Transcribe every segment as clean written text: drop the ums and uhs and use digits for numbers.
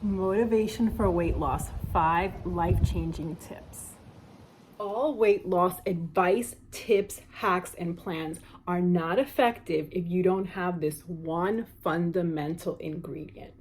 Motivation for weight loss, 5 life-changing tips. All weight loss advice, tips, hacks, and plans are not effective if you don't have this one fundamental ingredient: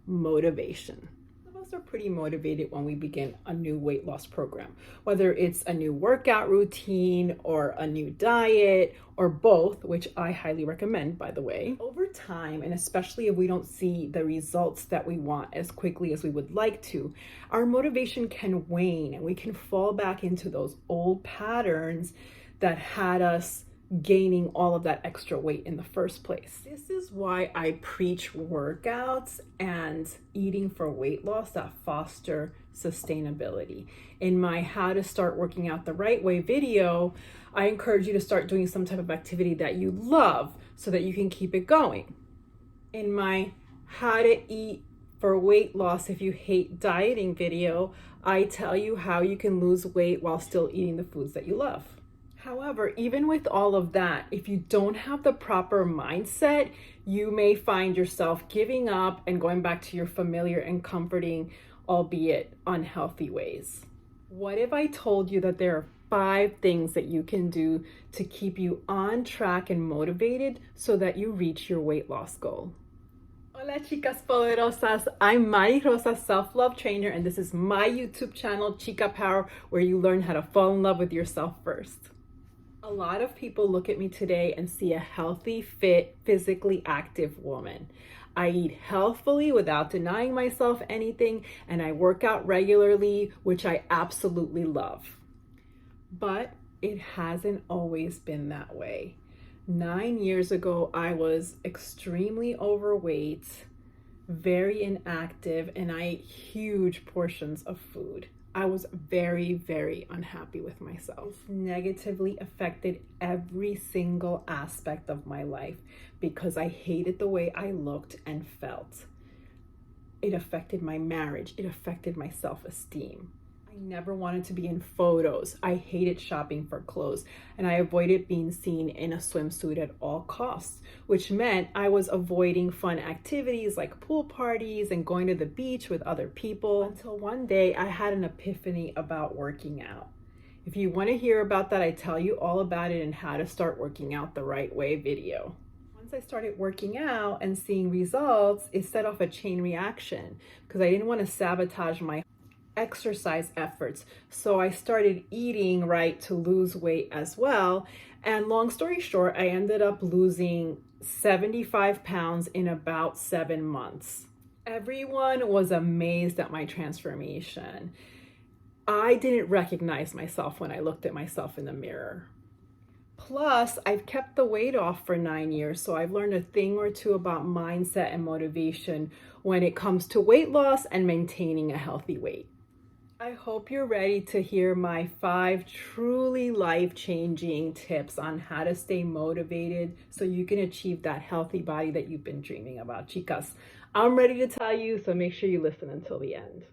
motivation. Most of us are pretty motivated when we begin a new weight loss program, whether it's a new workout routine or a new diet or both, which I highly recommend, by the way. Over time, and especially if we don't see the results that we want as quickly as we would like to, our motivation can wane and we can fall back into those old patterns that had us gaining all of that extra weight in the first place. This is why I preach workouts and eating for weight loss that foster sustainability. In my How to Start Working Out the Right Way video, I encourage you to start doing some type of activity that you love so that you can keep it going. In my How to Eat for Weight Loss If You Hate Dieting video, I tell you how you can lose weight while still eating the foods that you love. However, even with all of that, if you don't have the proper mindset, you may find yourself giving up and going back to your familiar and comforting, albeit unhealthy ways. What if I told you that there are 5 things that you can do to keep you on track and motivated so that you reach your weight loss goal? Hola chicas poderosas, I'm Mari Rosa, self-love trainer, and this is my YouTube channel, Chica Power, where you learn how to fall in love with yourself first. A lot of people look at me today and see a healthy, fit, physically active woman. I eat healthfully without denying myself anything, and I work out regularly, which I absolutely love. But it hasn't always been that way. 9 years ago, I was extremely overweight, very inactive, and I ate huge portions of food. I was very, very unhappy with myself. This negatively affected every single aspect of my life because I hated the way I looked and felt. It affected my marriage. It affected my self-esteem. I never wanted to be in photos. I hated shopping for clothes, and I avoided being seen in a swimsuit at all costs, which meant I was avoiding fun activities like pool parties and going to the beach with other people, until one day I had an epiphany about working out. If you want to hear about that, I tell you all about it in How to Start Working Out the Right Way video. Once I started working out and seeing results, it set off a chain reaction because I didn't want to sabotage my exercise efforts. So I started eating right to lose weight as well. And long story short, I ended up losing 75 pounds in about 7 months. Everyone was amazed at my transformation. I didn't recognize myself when I looked at myself in the mirror. Plus, I've kept the weight off for 9 years, so I've learned a thing or two about mindset and motivation when it comes to weight loss and maintaining a healthy weight. I hope you're ready to hear my 5 truly life-changing tips on how to stay motivated so you can achieve that healthy body that you've been dreaming about, chicas. I'm ready to tell you, so make sure you listen until the end.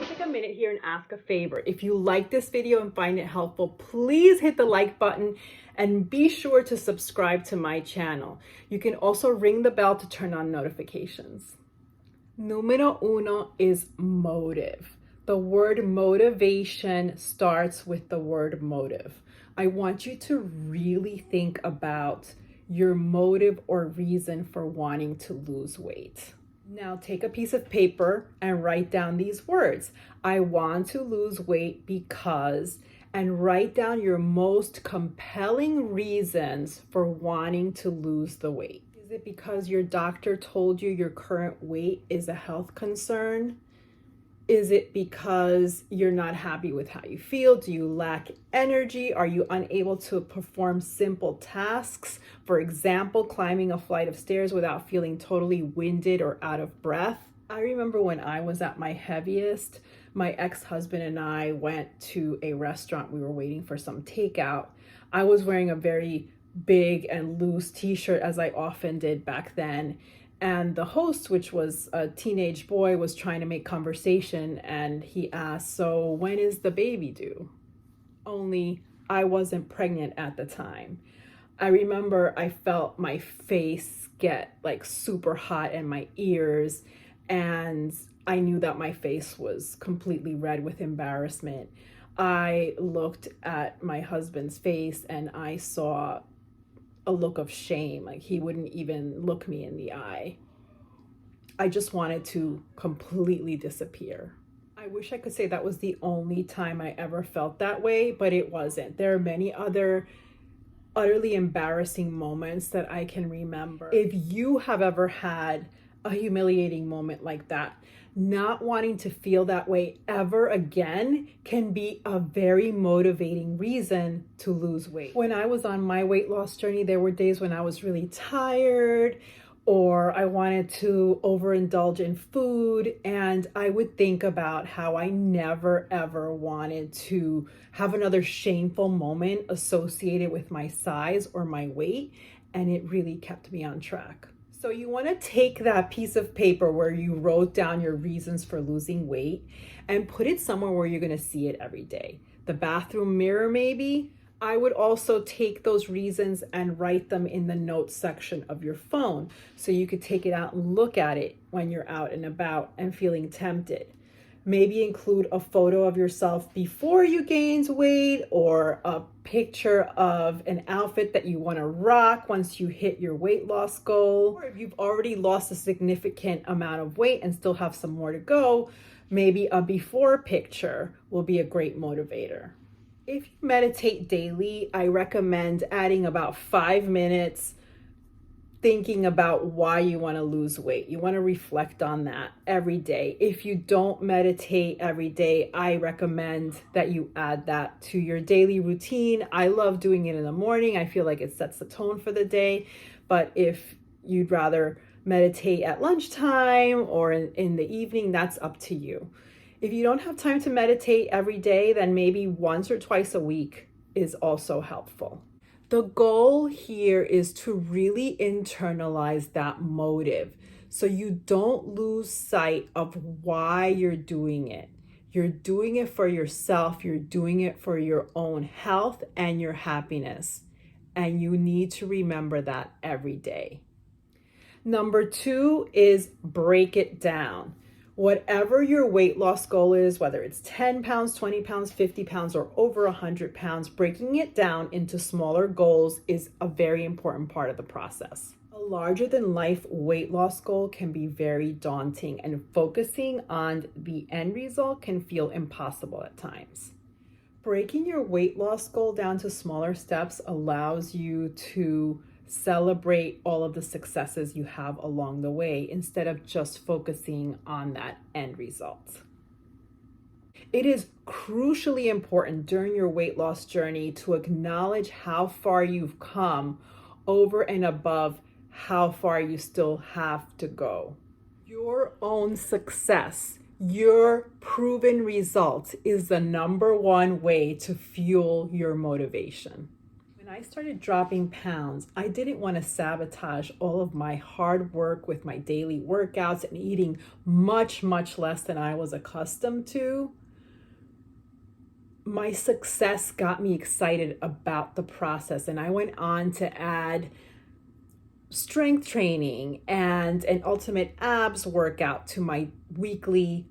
Take a minute here and ask a favor. If you like this video and find it helpful, please hit the like button and be sure to subscribe to my channel. You can also ring the bell to turn on notifications. Numero uno is motive. The word motivation starts with the word motive. I want you to really think about your motive or reason for wanting to lose weight. Now take a piece of paper and write down these words. I want to lose weight because, and write down your most compelling reasons for wanting to lose the weight. Is it because your doctor told you your current weight is a health concern? Is it because you're not happy with how you feel? Do you lack energy? Are you unable to perform simple tasks? For example, climbing a flight of stairs without feeling totally winded or out of breath. I remember when I was at my heaviest, my ex-husband and I went to a restaurant. We were waiting for some takeout. I was wearing a very big and loose t-shirt, as I often did back then. And the host, which was a teenage boy, was trying to make conversation, and he asked, "So when is the baby due?" Only I wasn't pregnant at the time. I remember I felt my face get like super hot and my ears, and I knew that my face was completely red with embarrassment. I looked at my husband's face and I saw a look of shame. Like, he wouldn't even look me in the eye. I just wanted to completely disappear. I wish I could say that was the only time I ever felt that way, but it wasn't. There are many other utterly embarrassing moments that I can remember. If you have ever had a humiliating moment like that, not wanting to feel that way ever again can be a very motivating reason to lose weight. When I was on my weight loss journey, there were days when I was really tired, or I wanted to overindulge in food, and I would think about how I never ever wanted to have another shameful moment associated with my size or my weight, and it really kept me on track. So you want to take that piece of paper where you wrote down your reasons for losing weight and put it somewhere where you're going to see it every day. The bathroom mirror, maybe. I would also take those reasons and write them in the notes section of your phone, so you could take it out and look at it when you're out and about and feeling tempted. Maybe include a photo of yourself before you gained weight, or a picture of an outfit that you want to rock once you hit your weight loss goal. Or if you've already lost a significant amount of weight and still have some more to go, maybe a before picture will be a great motivator. If you meditate daily, I recommend adding about 5 minutes thinking about why you want to lose weight. You want to reflect on that every day. If you don't meditate every day, I recommend that you add that to your daily routine. I love doing it in the morning. I feel like it sets the tone for the day. But if you'd rather meditate at lunchtime or in the evening, that's up to you. If you don't have time to meditate every day, then maybe once or twice a week is also helpful. The goal here is to really internalize that motive so you don't lose sight of why you're doing it. You're doing it for yourself. You're doing it for your own health and your happiness. And you need to remember that every day. Number 2 is break it down. Whatever your weight loss goal is, whether it's 10 pounds, 20 pounds, 50 pounds, or over 100 pounds, breaking it down into smaller goals is a very important part of the process. A larger than life weight loss goal can be very daunting, and focusing on the end result can feel impossible at times. Breaking your weight loss goal down to smaller steps allows you to celebrate all of the successes you have along the way instead of just focusing on that end result. It is crucially important during your weight loss journey to acknowledge how far you've come over and above how far you still have to go. Your own success, your proven results, is the number one way to fuel your motivation. When I started dropping pounds, I didn't want to sabotage all of my hard work with my daily workouts and eating much, much less than I was accustomed to. My success got me excited about the process, and I went on to add strength training and an ultimate abs workout to my weekly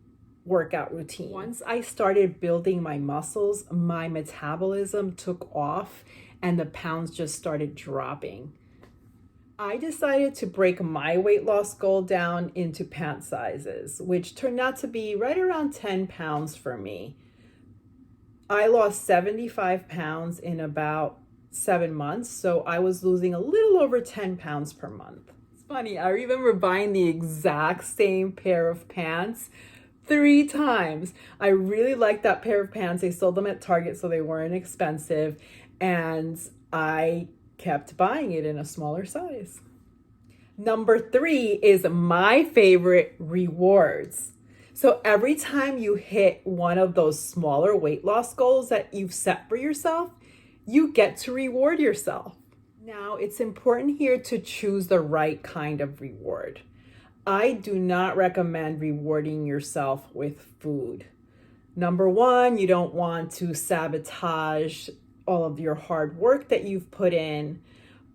workout routine. Once I started building my muscles, my metabolism took off and the pounds just started dropping. I decided to break my weight loss goal down into pant sizes, which turned out to be right around 10 pounds for me. I lost 75 pounds in about 7 months, so I was losing a little over 10 pounds per month. It's funny, I remember buying the exact same pair of pants 3 times. I really liked that pair of pants. They sold them at Target, so they weren't expensive, and I kept buying it in a smaller size. Number 3 is my favorite: rewards. So every time you hit one of those smaller weight loss goals that you've set for yourself, you get to reward yourself. Now, it's important here to choose the right kind of reward. I do not recommend rewarding yourself with food. Number one, you don't want to sabotage all of your hard work that you've put in,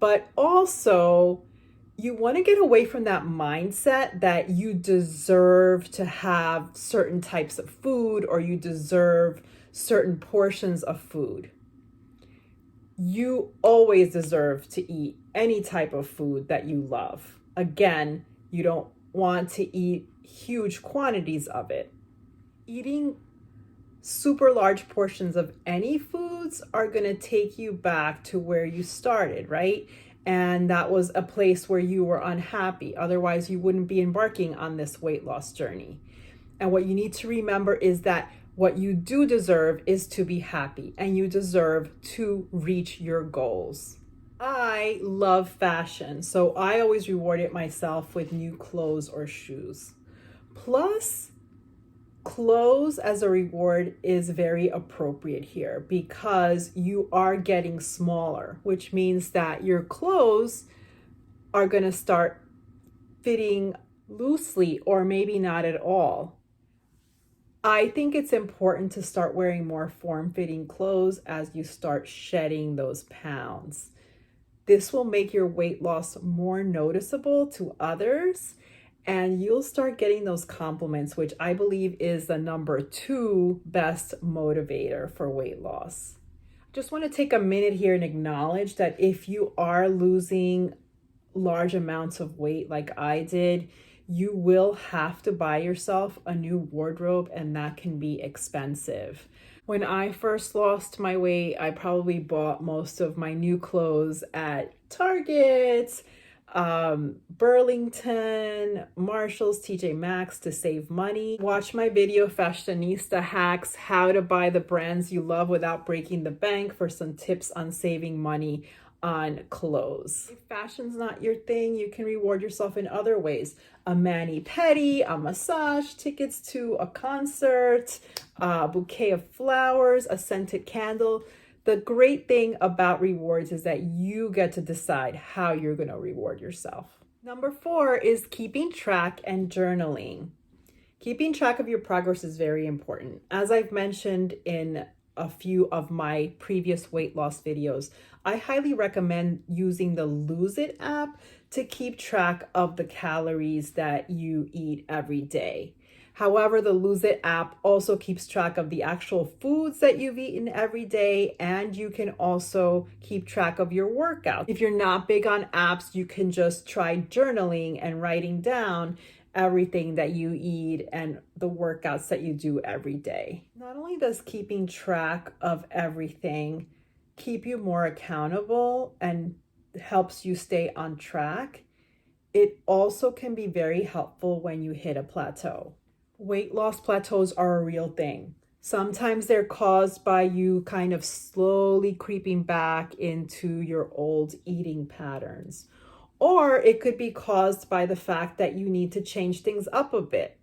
but also you want to get away from that mindset that you deserve to have certain types of food or you deserve certain portions of food. You always deserve to eat any type of food that you love. Again, you don't want to eat huge quantities of it. Eating super large portions of any foods are going to take you back to where you started, right? And that was a place where you were unhappy. Otherwise, you wouldn't be embarking on this weight loss journey. And what you need to remember is that what you do deserve is to be happy, and you deserve to reach your goals. I love fashion, so I always rewarded myself with new clothes or shoes. Plus, clothes as a reward is very appropriate here because you are getting smaller, which means that your clothes are going to start fitting loosely or maybe not at all. I think it's important to start wearing more form-fitting clothes as you start shedding those pounds. This will make your weight loss more noticeable to others, and you'll start getting those compliments, which I believe is the number 2 best motivator for weight loss. Just want to take a minute here and acknowledge that if you are losing large amounts of weight like I did, you will have to buy yourself a new wardrobe, and that can be expensive. When I first lost my weight, I probably bought most of my new clothes at Target, Burlington, Marshalls, TJ Maxx to save money. Watch my video, Fashionista Hacks, how to buy the brands you love without breaking the bank, for some tips on saving money on clothes. If fashion's not your thing, you can reward yourself in other ways. A mani-pedi, a massage, tickets to a concert, a bouquet of flowers, a scented candle. The great thing about rewards is that you get to decide how you're going to reward yourself. Number 4 is keeping track and journaling. Keeping track of your progress is very important. As I've mentioned in a few of my previous weight loss videos, I highly recommend using the Lose It app to keep track of the calories that you eat every day. However, the Lose It app also keeps track of the actual foods that you've eaten every day, and you can also keep track of your workout. If you're not big on apps, you can just try journaling and writing down everything that you eat and the workouts that you do every day. Not only does keeping track of everything keep you more accountable and helps you stay on track, it also can be very helpful when you hit a plateau. Weight loss plateaus are a real thing. Sometimes they're caused by you kind of slowly creeping back into your old eating patterns. Or it could be caused by the fact that you need to change things up a bit.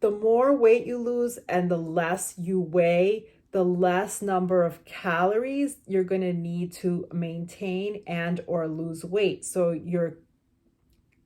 The more weight you lose and the less you weigh, the less number of calories you're going to need to maintain and or lose weight. So your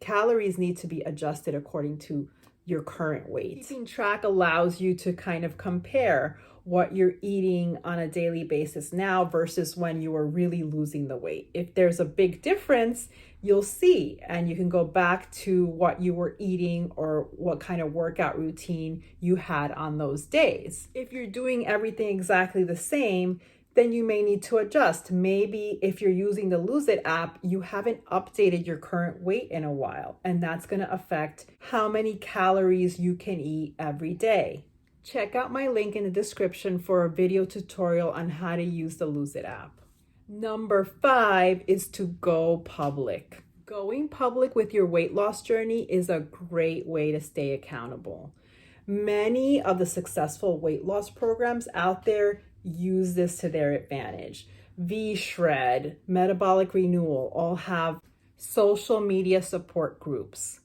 calories need to be adjusted according to your current weight. Keeping track allows you to kind of compare what you're eating on a daily basis now versus when you were really losing the weight. If there's a big difference, you'll see, and you can go back to what you were eating or what kind of workout routine you had on those days. If you're doing everything exactly the same, then you may need to adjust. Maybe if you're using the Lose It app, you haven't updated your current weight in a while, and that's going to affect how many calories you can eat every day. Check out my link in the description for a video tutorial on how to use the Lose It app. Number 5 is to go public. Going public with your weight loss journey is a great way to stay accountable. Many of the successful weight loss programs out there use this to their advantage. V-Shred, Metabolic Renewal all have social media support groups.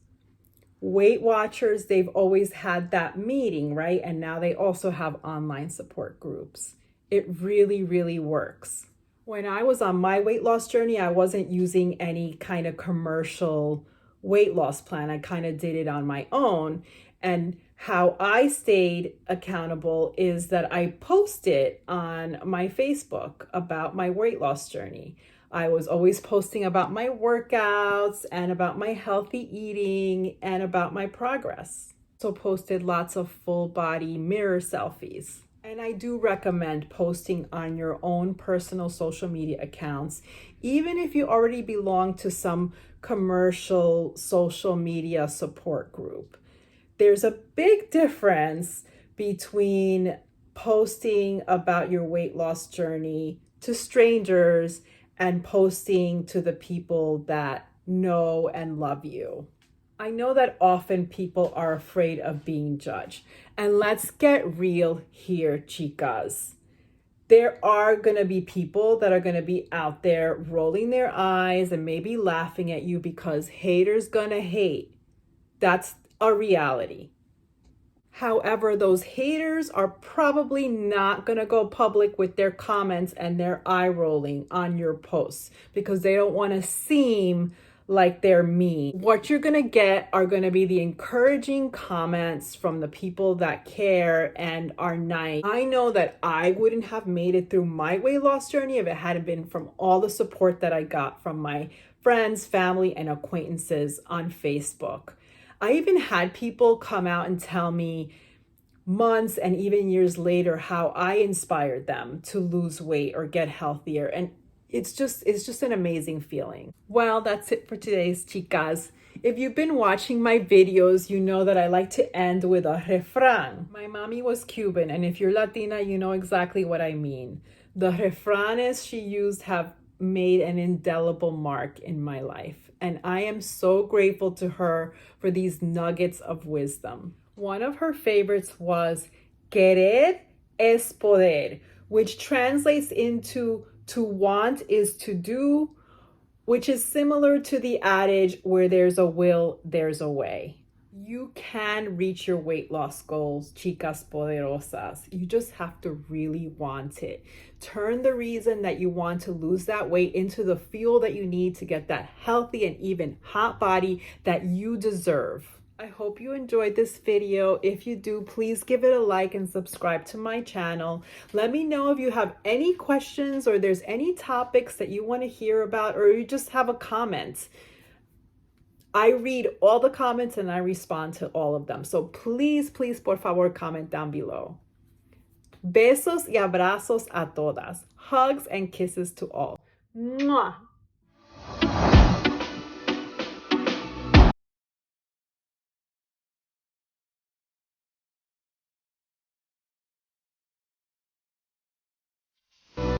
Weight Watchers, they've always had that meeting, right? And now they also have online support groups. It really, really works. When I was on my weight loss journey, I wasn't using any kind of commercial weight loss plan. I kind of did it on my own. And how I stayed accountable is that I posted on my Facebook about my weight loss journey. I was always posting about my workouts and about my healthy eating and about my progress. So posted lots of full body mirror selfies. And I do recommend posting on your own personal social media accounts, even if you already belong to some commercial social media support group. There's a big difference between posting about your weight loss journey to strangers and posting to the people that know and love you. I know that often people are afraid of being judged. And let's get real here, chicas. There are going to be people that are going to be out there rolling their eyes and maybe laughing at you because haters going to hate. That's a reality. However, those haters are probably not going to go public with their comments and their eye rolling on your posts because they don't want to seem like they're mean. What you're going to get are going to be the encouraging comments from the people that care and are nice. I know that I wouldn't have made it through my weight loss journey if it hadn't been from all the support that I got from my friends, family, and acquaintances on Facebook. I even had people come out and tell me months and even years later how I inspired them to lose weight or get healthier. And it's just an amazing feeling. Well, that's it for today's chicas. If you've been watching my videos, you know that I like to end with a refrán. My mommy was Cuban, and if you're Latina, you know exactly what I mean. The refranes she used have made an indelible mark in my life, and I am so grateful to her for these nuggets of wisdom. One of her favorites was querer es poder, which translates into to want is to do, which is similar to the adage where there's a will, there's a way. You can reach your weight loss goals, chicas poderosas. You just have to really want it. Turn the reason that you want to lose that weight into the fuel that you need to get that healthy and even hot body that you deserve. I hope you enjoyed this video. If you do, please give it a like and subscribe to my channel. Let me know if you have any questions or there's any topics that you want to hear about, or you just have a comment. I read all the comments and I respond to all of them. So please, please, por favor, comment down below. Besos y abrazos a todas. Hugs and kisses to all. Mwah.